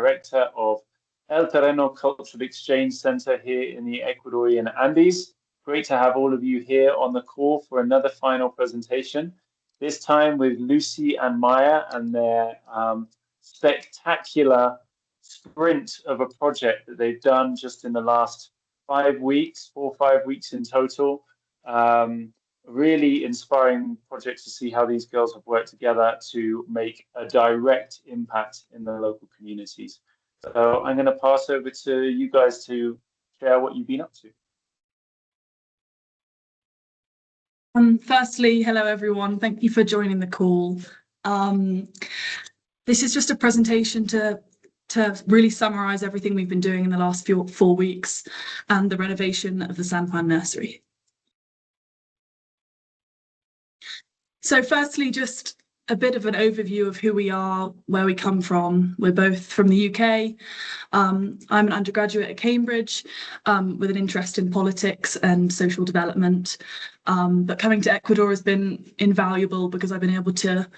director of El Terreno Cultural Exchange Center here in the Ecuadorian Andes. Great to have all of you here on the call for another final presentation, this time with Lucy and Maia and their spectacular sprint of a project that they've done just in the last 5 weeks, 4 or 5 weeks in total. Really inspiring project to see how these girls have worked together to make a direct impact in the local communities. So I'm going to pass over to you guys to share what you've been up to. Firstly, hello everyone. Thank you for joining the call. This is just a presentation to really summarize everything we've been doing in the last 4 weeks and the renovation of the San Juan Nursery. So firstly, just a bit of an overview of who we are, where we come from. We're both from the UK. I'm an undergraduate at Cambridge with an interest in politics and social development. But coming to Ecuador has been invaluable because I've been able to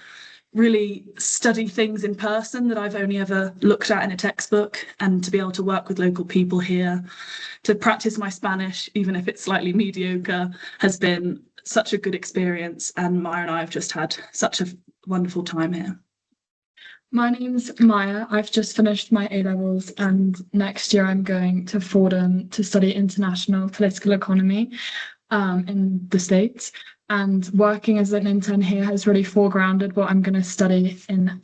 really study things in person that I've only ever looked at in a textbook, and to be able to work with local people here, to practice my Spanish, even if it's slightly mediocre, has been such a good experience. And Maia and I have just had such a wonderful time here. My name's Maia. I've just finished my A-levels and next year I'm going to Fordham to study international political economy in the States. And working as an intern here has really foregrounded what I'm going to study in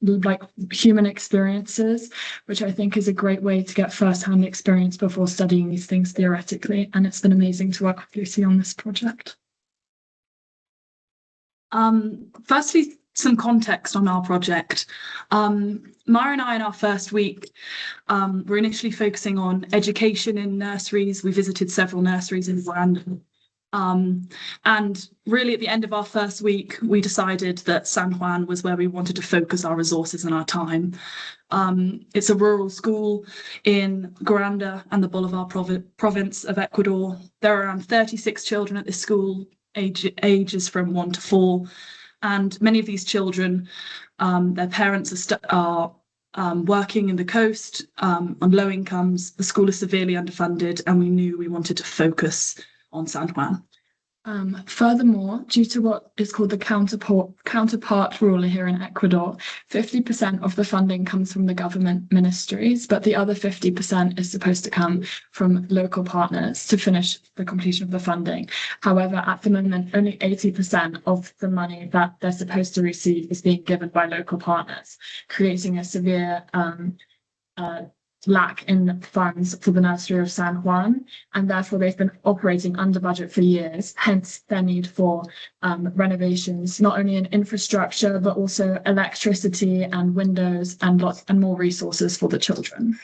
like human experiences, which I think is a great way to get first-hand experience before studying these things theoretically. And it's been amazing to work with Lucy on this project. Firstly, some context on our project. Maia and I, in our first week, were initially focusing on education in nurseries. We visited several nurseries in Juan. And really at the end of our first week, we decided that San Juan was where we wanted to focus our resources and our time. It's a rural school in Guaranda and the Bolivar province of Ecuador. There are around 36 children at this school, ages from 1 to 4. And many of these children, their parents are working in the coast on low incomes. The school is severely underfunded, and we knew we wanted to focus on San Juan. Furthermore, due to what is called the counterpart rule here in Ecuador, 50% of the funding comes from the government ministries, but the other 50% is supposed to come from local partners to finish the completion of the funding. However, at the moment, only 80% of the money that they're supposed to receive is being given by local partners, creating a severe lack in funds for the nursery of San Juan, and therefore they've been operating under budget for years, hence their need for renovations, not only in infrastructure, but also electricity and windows and lots and more resources for the children.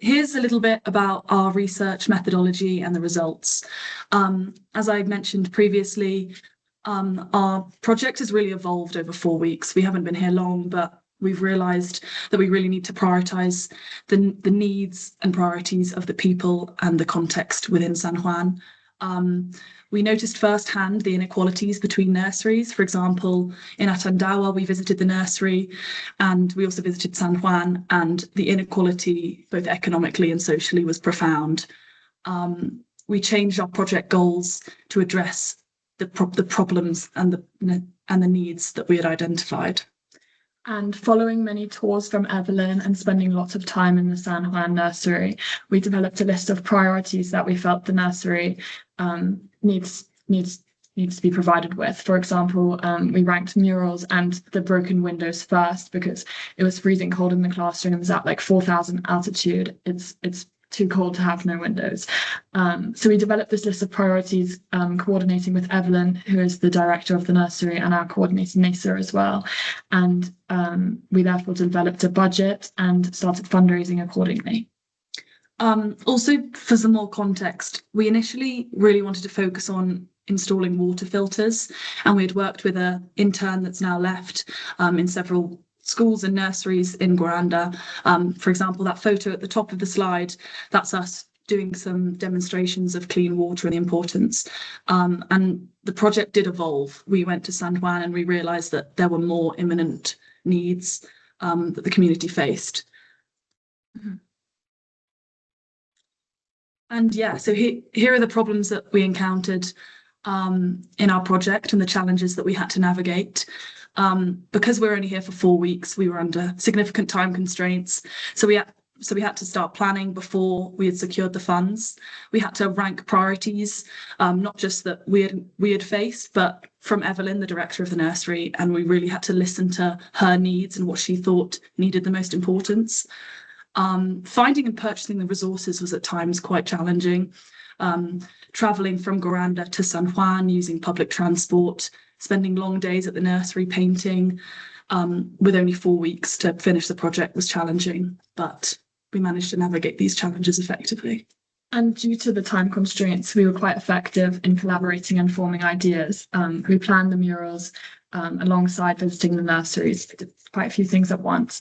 Here's a little bit about our research methodology and the results. As I mentioned previously, our project has really evolved over 4 weeks. We haven't been here long, but we've realised that we really need to prioritise the needs and priorities of the people and the context within San Juan. We noticed firsthand the inequalities between nurseries. For example, in Atandawa, we visited the nursery and we also visited San Juan, and the inequality, both economically and socially, was profound. We changed our project goals to address the problems and the needs that we had identified. And following many tours from Evelyn and spending lots of time in the San Juan nursery, we developed a list of priorities that we felt the nursery needs to be provided with. For example, we ranked murals and the broken windows first because it was freezing cold in the classrooms at like 4,000 altitude. It's too cold to have no windows. So we developed this list of priorities, coordinating with Evelyn, who is the director of the nursery, and our coordinator Nisa as well. And we therefore developed a budget and started fundraising accordingly. Also, for some more context, we initially really wanted to focus on installing water filters, and we had worked with an intern that's now left in several schools and nurseries in Guaranda. For example, that photo at the top of the slide, that's us doing some demonstrations of clean water and the importance. And the project did evolve. We went to San Juan and we realised that there were more imminent needs that the community faced. And yeah, so here are the problems that we encountered in our project and the challenges that we had to navigate. Because we're only here for 4 weeks, we were under significant time constraints. So we had to start planning before we had secured the funds. We had to rank priorities, not just that we had faced, but from Evelyn, the director of the nursery, and we really had to listen to her needs and what she thought needed the most importance. Finding and purchasing the resources was at times quite challenging. Traveling from Guaranda to San Juan using public transport, spending long days at the nursery painting, with only 4 weeks to finish the project was challenging, but we managed to navigate these challenges effectively. And due to the time constraints, we were quite effective in collaborating and forming ideas. We planned the murals alongside visiting the nurseries. We did quite a few things at once.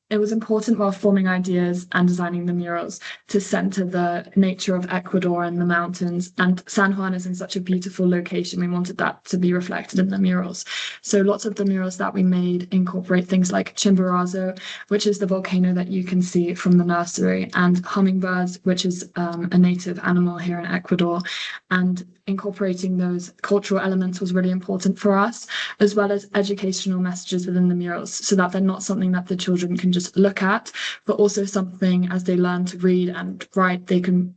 It was important while forming ideas and designing the murals to center the nature of Ecuador and the mountains. And San Juan is in such a beautiful location. We wanted that to be reflected in the murals. So lots of the murals that we made incorporate things like Chimborazo, which is the volcano that you can see from the nursery, and hummingbirds, which is a native animal here in Ecuador. And incorporating those cultural elements was really important for us, as well as educational messages within the murals, so that they're not something that the children can just look at, but also something as they learn to read and write, they can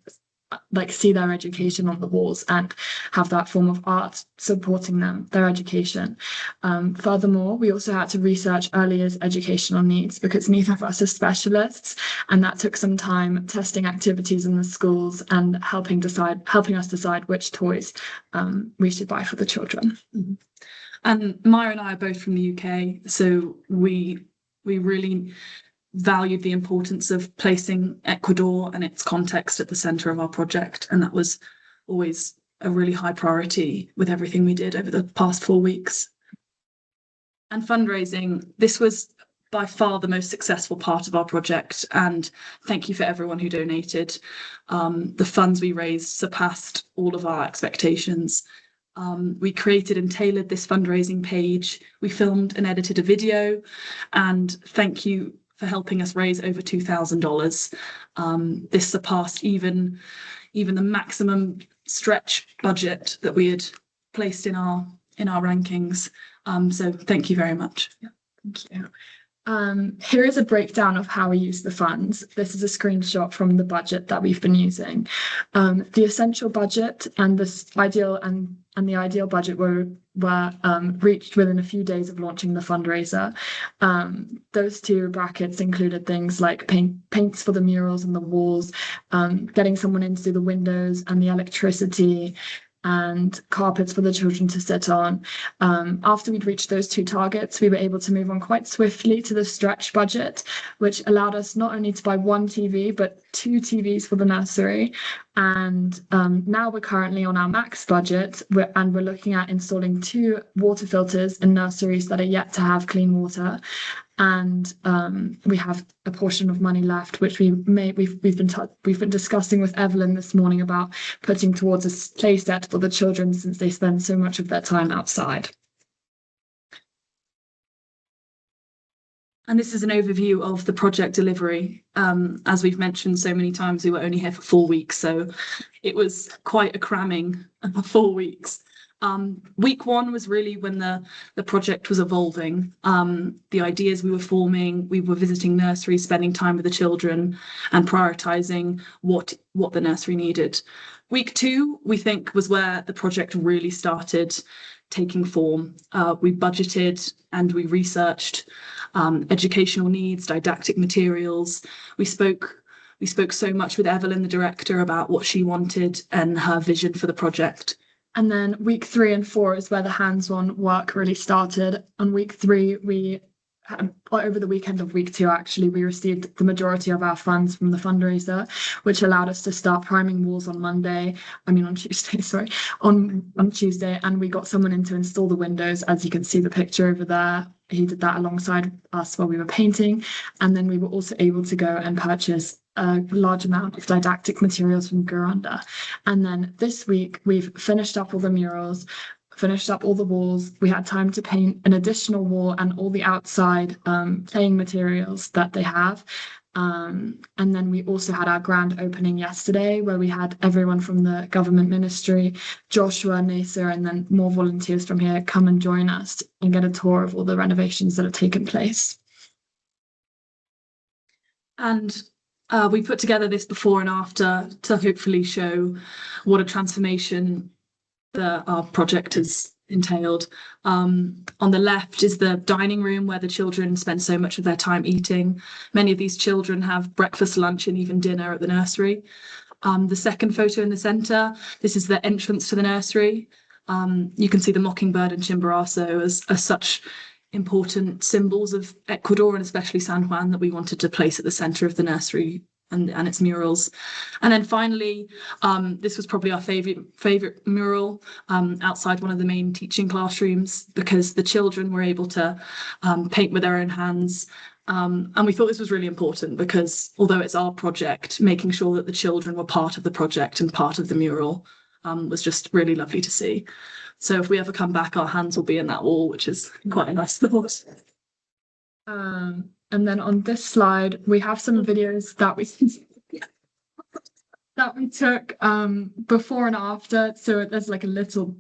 see their education on the walls and have that form of art supporting their education. Furthermore, we also had to research early years educational needs, because neither of us are specialists, and that took some time testing activities in the schools and helping us decide which toys we should buy for the children. And Maia and I are both from the UK, so we really valued the importance of placing Ecuador and its context at the centre of our project, and that was always a really high priority with everything we did over the past 4 weeks. And fundraising, this was by far the most successful part of our project, and thank you for everyone who donated. The funds we raised surpassed all of our expectations. We created and tailored this fundraising page. We filmed and edited a video, and thank you for helping us raise over $2,000. This surpassed even the maximum stretch budget that we had placed in our rankings. So thank you very much. Yeah, thank you. Here is a breakdown of how we use the funds. This is a screenshot from the budget that we've been using. The essential budget and the ideal budget were reached within a few days of launching the fundraiser. Those two brackets included things like paints for the murals and the walls, getting someone in to do the windows and the electricity, and carpets for the children to sit on. After we'd reached those two targets, we were able to move on quite swiftly to the stretch budget, which allowed us not only to buy 1 TV, but 2 TVs for the nursery. And now we're currently on our max budget, and we're looking at installing 2 water filters in nurseries that are yet to have clean water. And we have a portion of money left, which we've been discussing with Evelyn this morning about putting towards a play set for the children, since they spend so much of their time outside. And this is an overview of the project delivery. As we've mentioned so many times, we were only here for 4 weeks, so it was quite a cramming of 4 weeks. Week 1 was really when the project was evolving. The ideas we were forming, we were visiting nurseries, spending time with the children, and prioritising what the nursery needed. Week 2, we think, was where the project really started taking form. We budgeted and we researched educational needs, didactic materials. We spoke so much with Evelyn, the director, about what she wanted and her vision for the project. And then week 3 and 4 is where the hands-on work really started. On week 3, over the weekend of week 2, actually, we received the majority of our funds from the fundraiser, which allowed us to start priming walls on Tuesday, on Tuesday, and we got someone in to install the windows. As you can see the picture over there, he did that alongside us while we were painting. And then we were also able to go and purchase a large amount of didactic materials from Guranda. And then this week, we've finished up all the murals, finished up all the walls. We had time to paint an additional wall and all the outside playing materials that they have. And then we also had our grand opening yesterday, where we had everyone from the government ministry, Joshua, Nasir, and then more volunteers from here come and join us and get a tour of all the renovations that have taken place. And we put together this before and after to hopefully show what a transformation our project has entailed. On the left is the dining room where the children spend so much of their time eating. Many of these children have breakfast, lunch, and even dinner at the nursery. The second photo in the centre, this is the entrance to the nursery. You can see the mockingbird and chimborazo as such important symbols of Ecuador, and especially San Juan, that we wanted to place at the centre of the nursery and its murals. And then finally, this was probably our favorite mural outside one of the main teaching classrooms, because the children were able to paint with their own hands. And we thought this was really important because although it's our project, making sure that the children were part of the project and part of the mural was just really lovely to see. So if we ever come back, our hands will be in that wall, which is quite a nice thought. And then on this slide, we have some videos that we took before and after. So there's like a little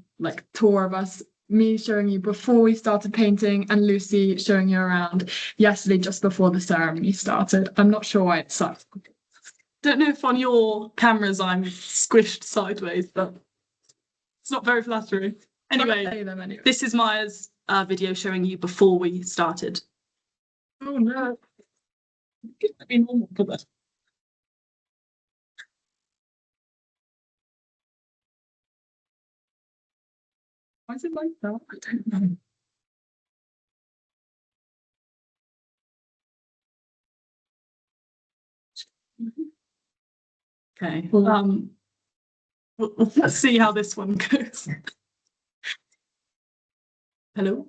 tour of us, me showing you before we started painting and Lucy showing you around yesterday just before the ceremony started. I'm not sure why it sucks. Don't know if on your cameras I'm squished sideways, but it's not very flattering. Anyway, this is Maia's video showing you before we started. Oh no. Could be normal for that. Why is it like that? I don't know. Okay. Let's see how this one goes. Hello?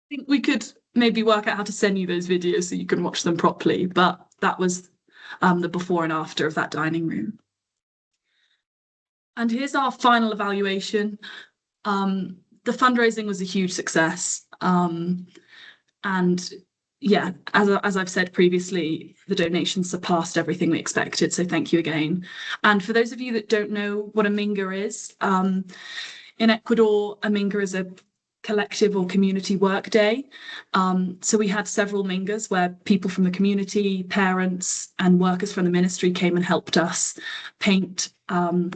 I think we could maybe work out how to send you those videos so you can watch them properly, but that was the before and after of that dining room. And here's our final evaluation. The fundraising was a huge success. And yeah, as I've said previously, the donations surpassed everything we expected. So thank you again. And for those of you that don't know what a minga is, in Ecuador, a minga is a collective or community work day. So we had several mingas where people from the community, parents and workers from the ministry came and helped us paint and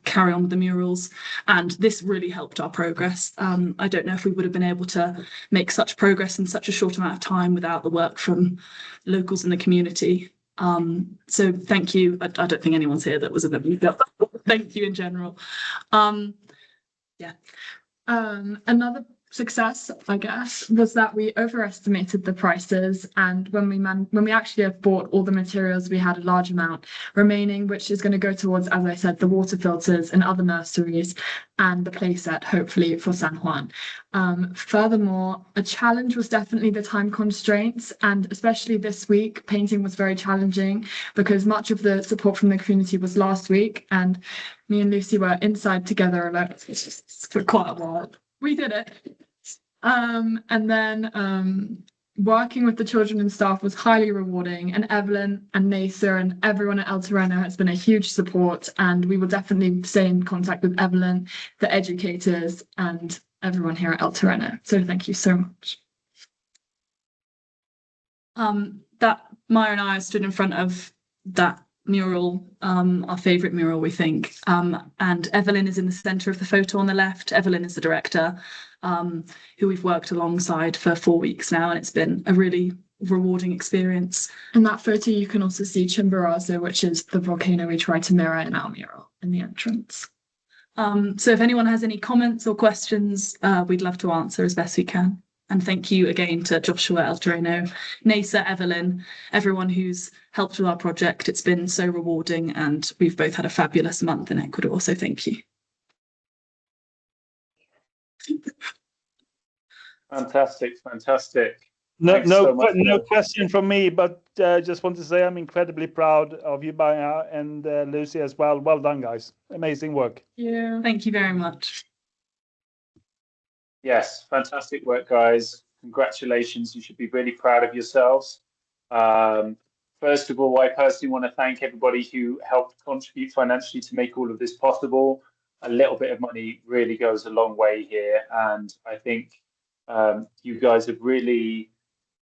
carry on with the murals. And this really helped our progress. I don't know if we would have been able to make such progress in such a short amount of time without the work from locals in the community. So thank you. I don't think anyone's here that was in the minga. Thank you in general. Yeah. Another success, I guess, was that we overestimated the prices, and when we actually have bought all the materials, we had a large amount remaining, which is going to go towards, as I said, the water filters and other nurseries and the playset, hopefully, for San Juan. Furthermore, a challenge was definitely the time constraints, and especially this week, painting was very challenging because much of the support from the community was last week, and me and Lucy were inside together alone for quite a while. We did it. And then working with the children and staff was highly rewarding, and Evelyn and Nasir and everyone at El Terreno has been a huge support, and we will definitely stay in contact with Evelyn, the educators, and everyone here at El Terreno. So thank you so much. That Maia and I stood in front of that mural, our favourite mural, we think. And Evelyn is in the centre of the photo on the left. Evelyn is the director, who we've worked alongside for 4 weeks now, and it's been a really rewarding experience. In that photo, you can also see Chimborazo, which is the volcano we tried to mirror in our mural in the entrance. So if anyone has any comments or questions, we'd love to answer as best we can. And thank you again to Joshua, El Toreno, Nasa, Evelyn, everyone who's helped with our project. It's been so rewarding and we've both had a fabulous month in Ecuador, so thank you. Fantastic, fantastic. No question from me, but just want to say I'm incredibly proud of you, Maia, and Lucy as well. Well done, guys. Amazing work. Yeah. Thank you very much. Yes, fantastic work, guys. Congratulations. You should be really proud of yourselves. First of all, I personally want to thank everybody who helped contribute financially to make all of this possible. A little bit of money really goes a long way here. And I think you guys have really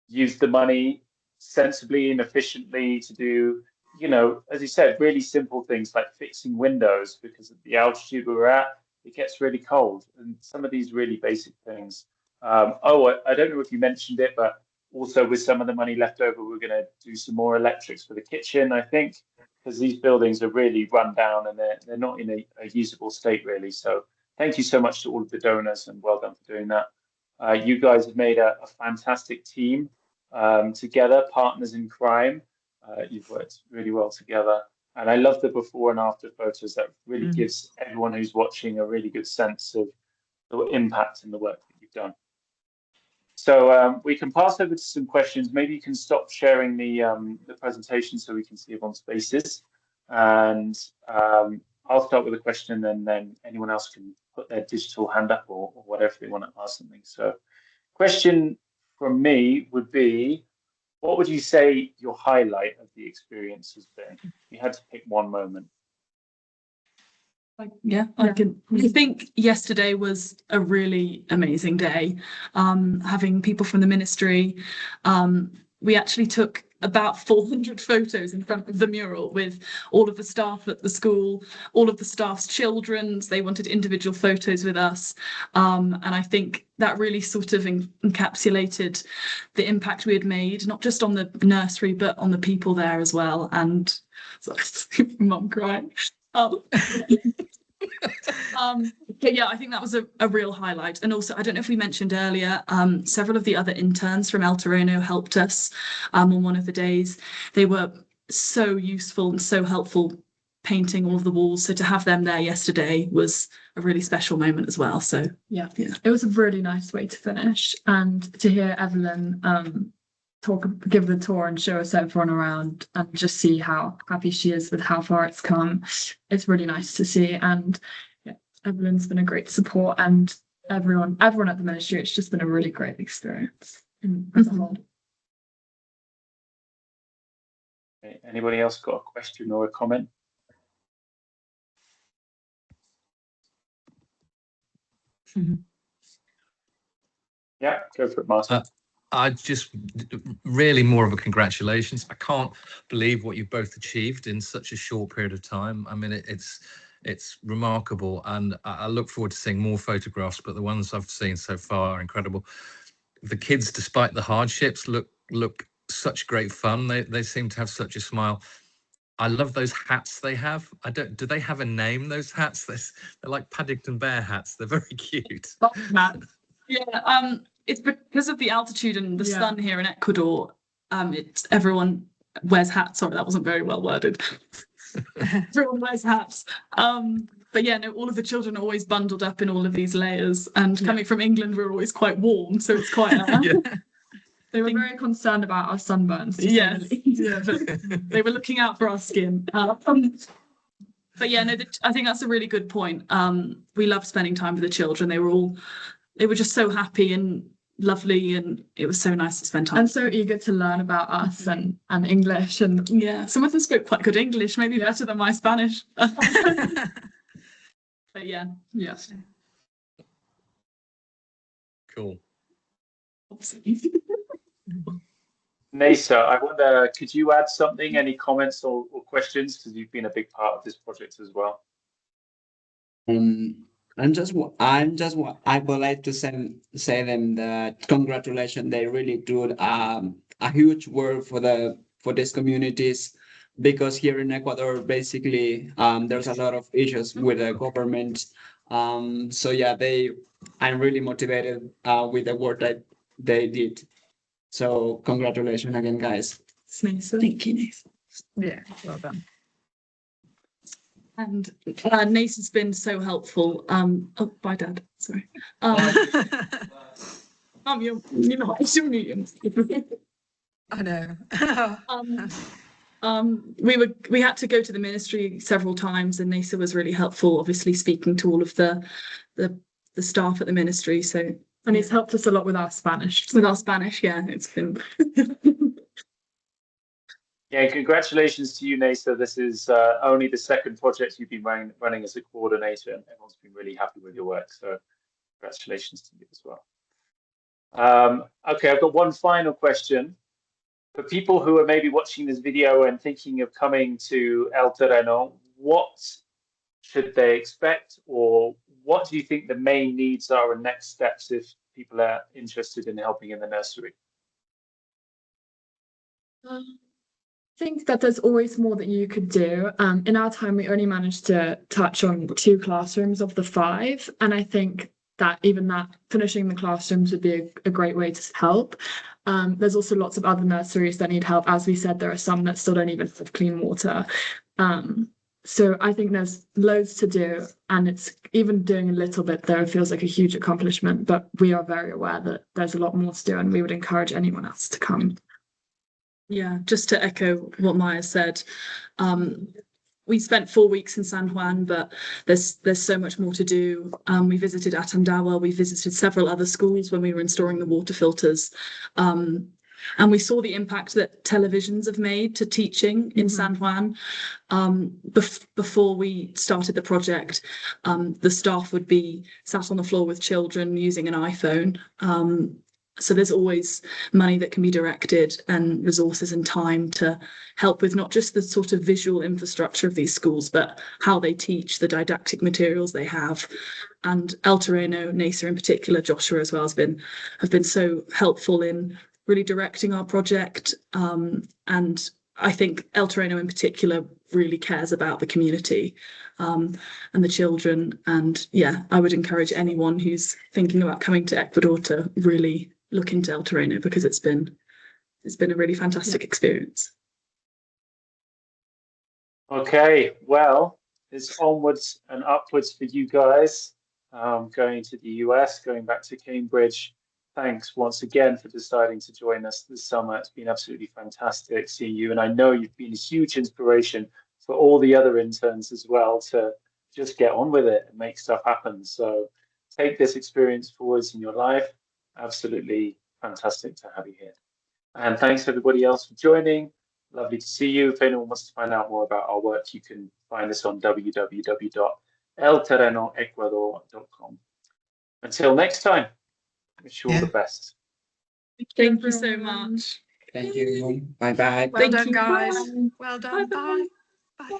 used the money sensibly and efficiently to do, you know, as you said, really simple things like fixing windows, because at the altitude we're at, it gets really cold, and some of these really basic things. I don't know if you mentioned it, but also with some of the money left over, we're going to do some more electrics for the kitchen, I think, because these buildings are really run down and they're not in a usable state really. So thank you so much to all of the donors, and well done for doing that. You guys have made a fantastic team together, partners in crime. You've worked really well together. And I love the before and after photos. That really gives everyone who's watching a really good sense of the impact and the work that you've done. So we can pass over to some questions. Maybe you can stop sharing the presentation so we can see everyone's faces. And I'll start with a question, and then anyone else can put their digital hand up or whatever they want to ask something. So question from me would be, what would you say your highlight of the experience has been? If you had to pick one moment. Yeah, I think yesterday was a really amazing day. Having people from the ministry, we actually took about 400 photos in front of the mural with all of the staff at the school, all of the staff's children. They wanted individual photos with us. And I think that really sort of encapsulated the impact we had made, not just on the nursery, but on the people there as well. And sorry, mum crying. But yeah, I think that was a real highlight. And also, I don't know if we mentioned earlier, several of the other interns from El Toreno helped us on one of the days. They were so useful and so helpful painting all of the walls. So to have them there yesterday was a really special moment as well. So yeah, it was a really nice way to finish, and to hear Evelyn give the tour and show us everyone around and just see how happy she is with how far it's come. It's really nice to see, and yeah, Evelyn's been a great support, and everyone at the ministry. It's just been a really great experience as a whole. Anybody else got a question or a comment? Yeah, go for it, Martin. I just really more of a congratulations. I can't believe what you've both achieved in such a short period of time. I mean, it's remarkable, and I look forward to seeing more photographs, but the ones I've seen so far are incredible. The kids, despite the hardships, look such great fun. They seem to have such a smile. I love those hats they have. Do they have a name, those hats? They're like Paddington Bear hats. They're very cute. Yeah, it's because of the altitude and the sun here in Ecuador. Everyone wears hats. Sorry, that wasn't very well worded. Everyone wears hats. But yeah, no, all of the children are always bundled up in all of these layers. And coming from England, we're always quite warm, so it's quite. They were very concerned about our sunburns. But they were looking out for our skin. But yeah, no, I think that's a really good point. We loved spending time with the children. They were just so happy and lovely, and it was so nice to spend time. And so eager to learn about us and English. And yeah, some of them spoke quite good English, maybe better than my Spanish. But yeah. Yes. Cool. Nasa, I wonder, could you add something, any comments or questions? Because you've been a big part of this project as well. I would like to say them that congratulations. They really do a huge work for these communities, because here in Ecuador, basically, there's a lot of issues with the government. So yeah, I'm really motivated with the work that they did. So congratulations again, guys. Thank you, Nathan. Yeah, well done. And Nathan's been so helpful. Oh, bye, Dad. Sorry. You're not. I know. We had to go to the ministry several times, and Nasa was really helpful, obviously speaking to all of the staff at the ministry. So, And he's helped us a lot with our Spanish. Yeah, it's been. Yeah, congratulations to you, Nasa. This is only the second project you've been running as a coordinator, and everyone's been really happy with your work. So congratulations to you as well. Okay, I've got one final question. For people who are maybe watching this video and thinking of coming to El Terreno, what should they expect, or what do you think the main needs are and next steps if people are interested in helping in the nursery? I think that there's always more that you could do. In our time, we only managed to touch on 2 classrooms of the 5, and I think that even that finishing the classrooms would be a great way to help. There's also lots of other nurseries that need help. As we said, there are some that still don't even have clean water. So I think there's loads to do, and it's even doing a little bit there feels like a huge accomplishment, but we are very aware that there's a lot more to do, and we would encourage anyone else to come. Yeah, just to echo what Maia said, we spent 4 weeks in San Juan, but there's so much more to do. We visited Atandawa, we visited several other schools when we were installing the water filters. And we saw the impact that televisions have made to teaching in San Juan. Before we started the project, the staff would be sat on the floor with children using an iPhone. So there's always money that can be directed and resources and time to help with not just the sort of visual infrastructure of these schools, but how they teach, the didactic materials they have. And El Terreno, Nasa in particular, Joshua as well, have been so helpful in really directing our project. And I think El Terreno in particular really cares about the community and the children. And yeah, I would encourage anyone who's thinking about coming to Ecuador to really look into El Terreno, because it's been a really fantastic experience. Okay, well, it's onwards and upwards for you guys, going to the US, going back to Cambridge. Thanks once again for deciding to join us this summer. It's been absolutely fantastic seeing you, and I know you've been a huge inspiration for all the other interns as well to just get on with it and make stuff happen. So take this experience forwards in your life. Absolutely fantastic to have you here. And thanks everybody else for joining. Lovely to see you. If anyone wants to find out more about our work, you can find us on www.elterrenoecuador.com. Until next time, wish you all the best. Thank you so much. Thank you. Bye bye. Well done, guys. Well done. Bye. Bye.